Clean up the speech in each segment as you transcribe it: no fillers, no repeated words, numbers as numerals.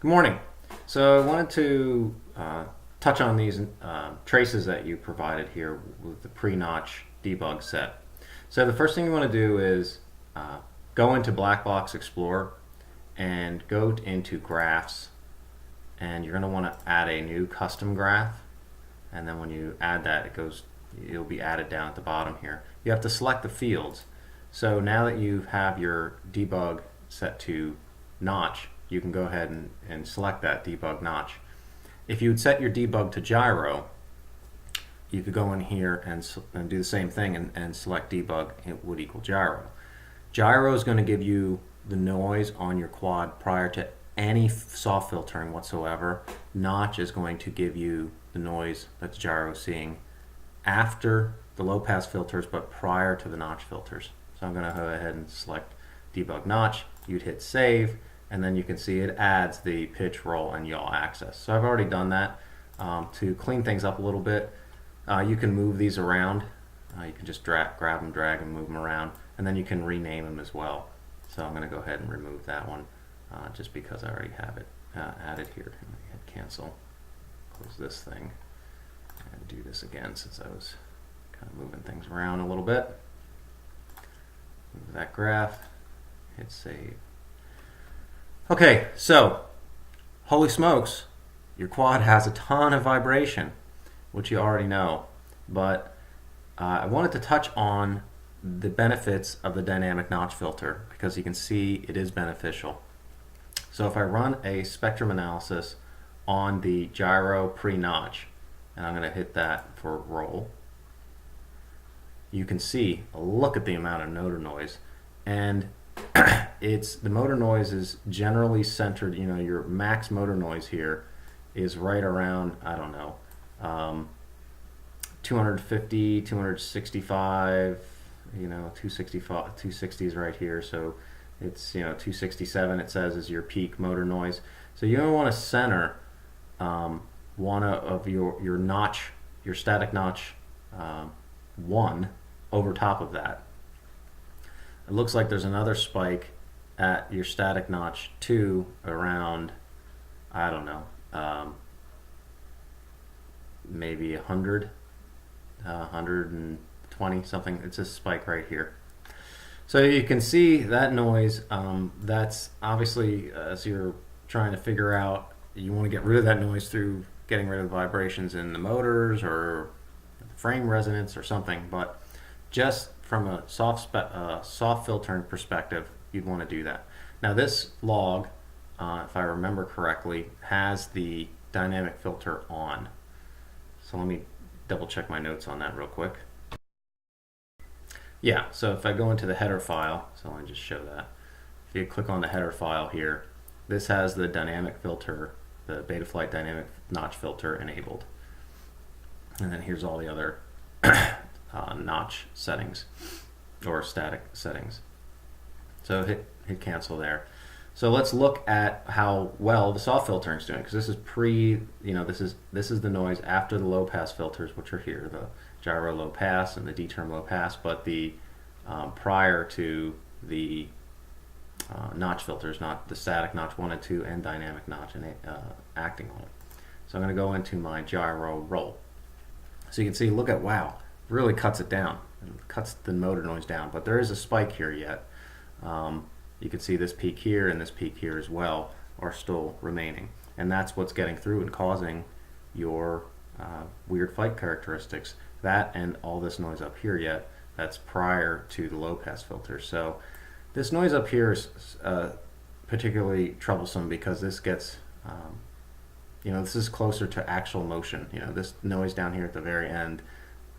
Good morning. So I wanted to touch on these traces that you provided here with the pre-notch debug set. So the first thing you want to do is go into Black Box Explorer and go into Graphs, and you're going to want to add a new custom graph. And then when you add that, it'll be added down at the bottom here. You have to select the fields. So now that you have your debug set to Knotch, you can go ahead and select that debug Knotch. If you would set your debug to Gyro, you could go in here and do the same thing and select debug. It would equal Gyro. Gyro is going to give you the noise on your quad prior to any soft filtering whatsoever. Knotch is going to give you the noise that Gyro is seeing after the low pass filters but prior to the notch filters. So I'm going to go ahead and select debug Knotch. You'd hit save, and then you can see it adds the pitch, roll, and yaw access. So I've already done that. To clean things up a little bit, you can move these around. You can just grab them, drag them, move them around, and then you can rename them as well. So I'm going to go ahead and remove that one just because I already have it added here. Hit cancel, close this thing, and do this again since I was kind of moving things around a little bit. Move that graph, hit save. Okay, so holy smokes, your quad has a ton of vibration, which you already know, but I wanted to touch on the benefits of the dynamic notch filter because you can see it is beneficial. So if I run a spectrum analysis on the Gyro pre-notch, and I'm going to hit that for roll, you can see, look at the amount of motor noise, and the motor noise is generally centered, your max motor noise here is right around, I don't know, 250, 265, 265, 260 is right here, so it's 267 it says is your peak motor noise. So you don't want to center one of your notch, your static notch 1 over top of that. It looks like there's another spike at your static notch 2 around, I don't know, maybe 100, 120 something. It's a spike right here. So you can see that noise. That's obviously, as you're trying to figure out, you want to get rid of that noise through getting rid of the vibrations in the motors or frame resonance or something, but just from a soft filtering perspective, you'd want to do that. Now this log, if I remember correctly, has the dynamic filter on. So let me double check my notes on that real quick. Yeah, so if I go into the header file, so let me just show that. If you click on the header file here, this has the dynamic filter, the Betaflight Dynamic Notch Filter enabled. And then here's all the other notch settings or static settings. So hit cancel there. So let's look at how well the soft filtering is doing, because this is this is the noise after the low pass filters, which are here, the Gyro low pass and the D-term low pass, but the prior to the notch filters, not the static notch 1 and 2 and dynamic notch and acting on it. So I'm going to go into my Gyro roll. So you can see, look at, wow, really cuts it down, cuts the motor noise down, but there is a spike here yet. You can see this peak here and this peak here as well are still remaining, and that's what's getting through and causing your weird fight characteristics. That and all this noise up here yet, that's prior to the low pass filter. So this noise up here is particularly troublesome because this gets this is closer to actual motion. This noise down here at the very end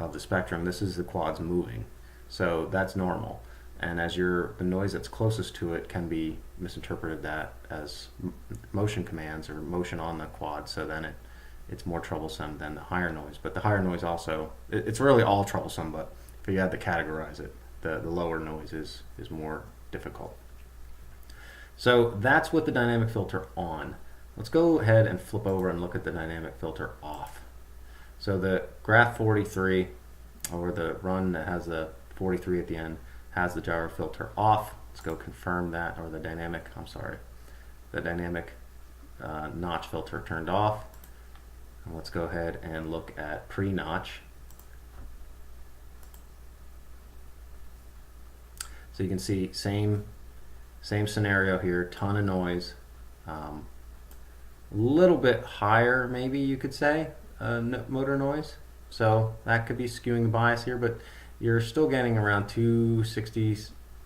of the spectrum, this is the quads moving, so that's normal. And as the noise that's closest to it can be misinterpreted that as motion commands or motion on the quad, so then it's more troublesome than the higher noise. But the higher noise also, it's really all troublesome, but if you had to categorize it, the lower noise is more difficult. So that's with the dynamic filter on. Let's go ahead and flip over and look at the dynamic filter off. So the graph 43, or the run that has the 43 at the end, has the gyro filter off. Let's go confirm that, or the dynamic notch filter turned off. And let's go ahead and look at pre-notch. So you can see same scenario here, ton of noise. A little bit higher, maybe you could say, motor noise. So that could be skewing the bias here, but you're still getting around 260,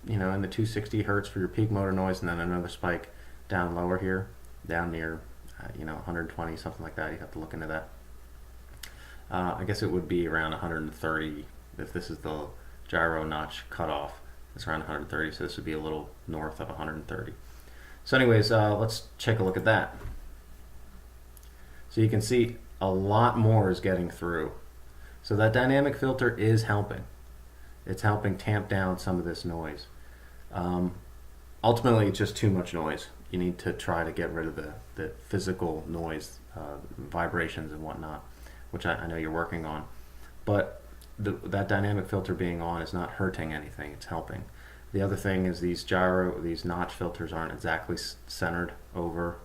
in the 260 hertz for your peak motor noise, and then another spike down lower here, down near 120, something like that. You have to look into that. I guess it would be around 130 if this is the gyro notch cutoff. It's around 130, so this would be a little north of 130. So anyways, let's take a look at that. So you can see a lot more is getting through. So that dynamic filter is helping. It's helping tamp down some of this noise. Ultimately, it's just too much noise. You need to try to get rid of the physical noise, vibrations and whatnot, which I know you're working on. But that dynamic filter being on is not hurting anything, it's helping. The other thing is these notch filters aren't exactly centered over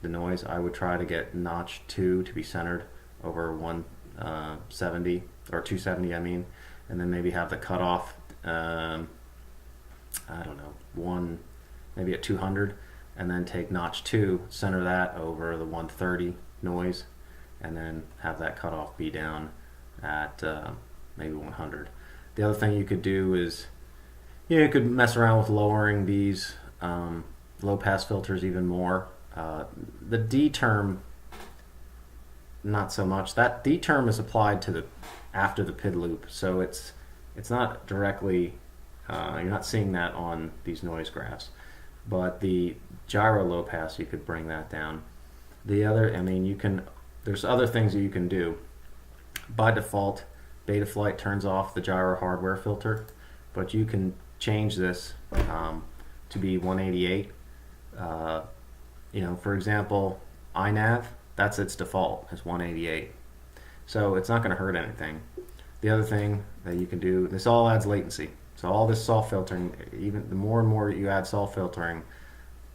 the noise. I would try to get notch 2 to be centered over 170 or 270, I mean, and then maybe have the cutoff, I don't know, maybe at 200, and then take notch 2, center that over the 130 noise, and then have that cutoff be down at maybe 100. The other thing you could do is you could mess around with lowering these low pass filters even more. The D term, not so much. That D term is applied to after the PID loop, so it's not directly, you're not seeing that on these noise graphs. But the gyro low pass, you could bring that down. The other, there's other things that you can do. By default, Betaflight turns off the gyro hardware filter, but you can change this to be 188. For example, iNav, that's its default, is 188. So it's not going to hurt anything. The other thing that you can do, this all adds latency. So all this soft filtering, even the more and more you add soft filtering,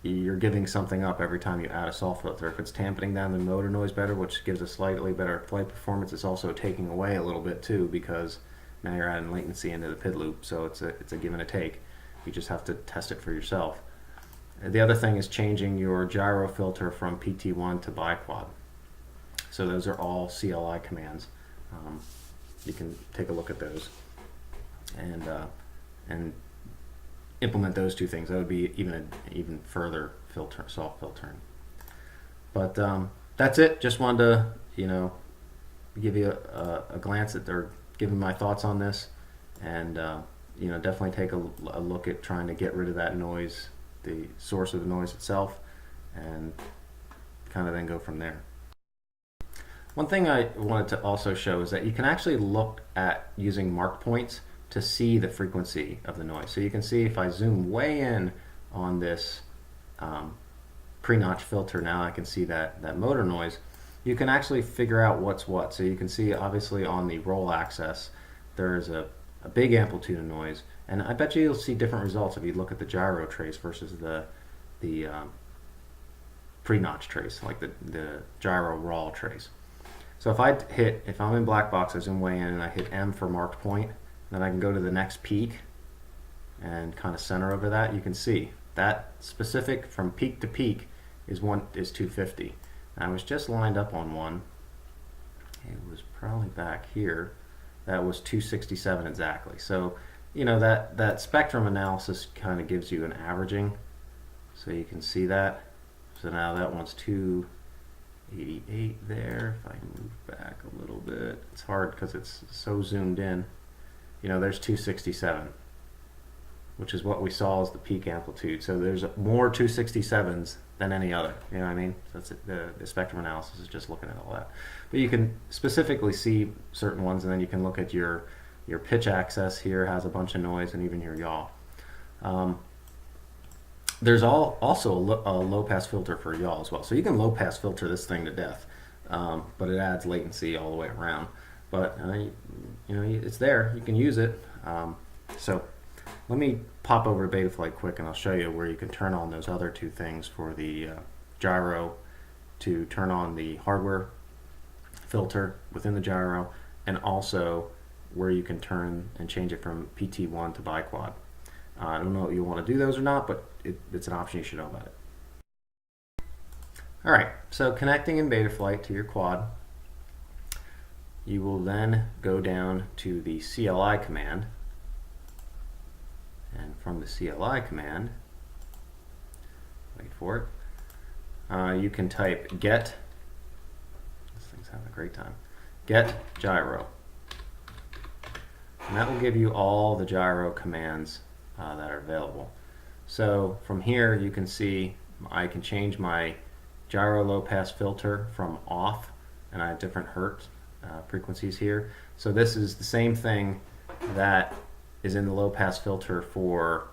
you're giving something up every time you add a soft filter. If it's tamping down the motor noise better, which gives a slightly better flight performance, it's also taking away a little bit too, because now you're adding latency into the PID loop. So it's a give and a take. You just have to test it for yourself. The other thing is changing your gyro filter from PT1 to biquad. So those are all CLI commands. You can take a look at those and implement those two things. That would be even further soft filtering. But that's it. Just wanted to give you a glance at or give you my thoughts on this, and definitely take a look at trying to get rid of that noise, the source of the noise itself, and kind of then go from there. One thing I wanted to also show is that you can actually look at using mark points to see the frequency of the noise. So you can see if I zoom way in on this pre-notch filter, now I can see that motor noise. You can actually figure out what's what. So you can see obviously on the roll axis there's a big amplitude of noise, and I bet you'll see different results if you look at the gyro trace versus the pre-notch trace, like the gyro raw trace. So if I'm in black box, I zoom way in and I hit M for marked point, then I can go to the next peak and kind of center over that. You can see that specific from peak to peak is 250. And I was just lined up on one. It was probably back here. That was 267 exactly. So that spectrum analysis kind of gives you an averaging. So you can see that. So now that one's 288 there. If I move back a little bit, it's hard because it's so zoomed in. There's 267, which is what we saw as the peak amplitude. So there's more 267s than any other. You know what I mean? So that's the spectrum analysis is just looking at all that. But you can specifically see certain ones, and then you can look at your pitch axis here has a bunch of noise, and even your yaw. There's also a low pass filter for yaw as well. So you can low pass filter this thing to death, but it adds latency all the way around. But it's there. You can use it. So let me pop over to Betaflight quick, and I'll show you where you can turn on those other two things for the gyro to turn on the hardware filter within the gyro, and also where you can turn and change it from PT1 to biquad. I don't know if you want to do those or not, but it's an option. You should know about it. Alright, so connecting in Betaflight to your quad, you will then go down to the CLI command, and from the CLI command, wait for it, you can type get, this thing's having a great time, get gyro. And that will give you all the gyro commands that are available. So from here you can see I can change my gyro low pass filter from off, and I have different hertz frequencies here. So this is the same thing that is in the low pass filter for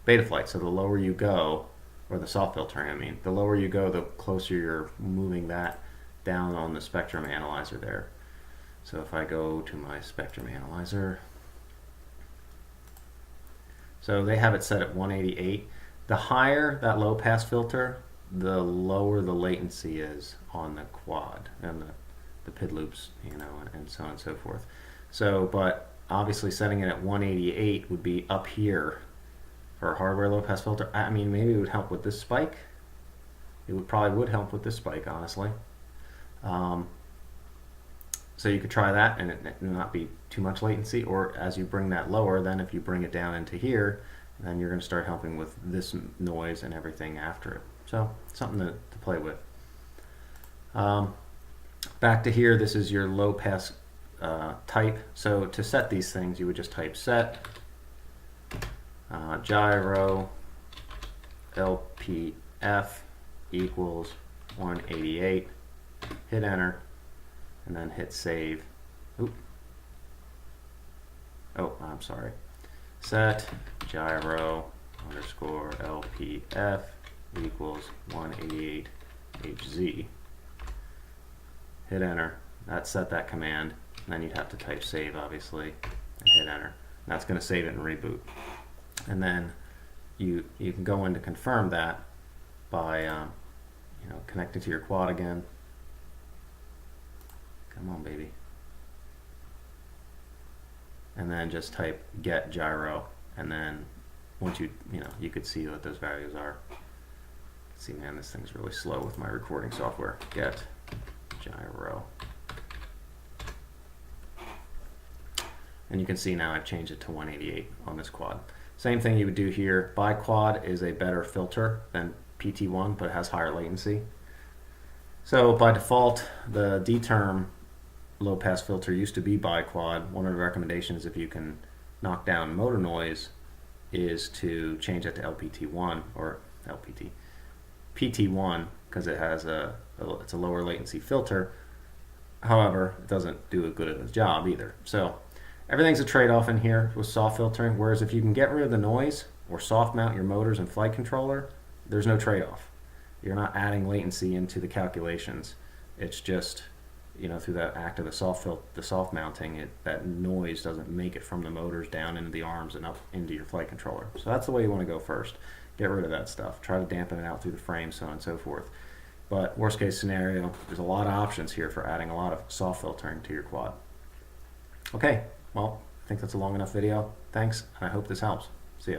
Betaflight. So the lower you go, or the soft filtering I mean, the lower you go, the closer you're moving that down on the spectrum analyzer there. So if I go to my spectrum analyzer, so they have it set at 188. The higher that low pass filter, the lower the latency is on the quad and the PID loops, you know, and so on and so forth. So, but obviously setting it at 188 would be up here for a hardware low pass filter. I mean, maybe it would help with this spike. It probably would help with this spike, honestly. So you could try that and it not be too much latency, or as you bring that lower, then if you bring it down into here, then you're going to start helping with this noise and everything after it. So something to play with. Back to here, this is your low pass type. So to set these things, you would just type set gyro LPF equals 188, hit enter, and then hit save. Oop. Oh, I'm sorry. Set gyro underscore LPF equals 188 HZ. Hit enter. That set that command. And then you'd have to type save, obviously, and hit enter. And that's going to save it and reboot. And then you can go in to confirm that by connecting to your quad again. Come on, baby. And then just type get gyro, and then once you could see what those values are. See, man, this thing's really slow with my recording software. Get gyro. And you can see now I've changed it to 188 on this quad. Same thing you would do here. Biquad is a better filter than PT1, but it has higher latency. So by default, the D-term low pass filter used to be biquad. One of the recommendations, if you can knock down motor noise, is to change it to LPT1 or PT1, because it has it's a lower latency filter. However, it doesn't do as good of a job either. So everything's a trade-off in here with soft filtering, whereas if you can get rid of the noise or soft mount your motors and flight controller, there's no trade-off. You're not adding latency into the calculations. It's just, through that act of the soft mounting, that noise doesn't make it from the motors down into the arms and up into your flight controller. So that's the way you want to go first. Get rid of that stuff. Try to dampen it out through the frame, so on and so forth. But worst case scenario, there's a lot of options here for adding a lot of soft filtering to your quad. Okay, well, I think that's a long enough video. Thanks, and I hope this helps. See ya.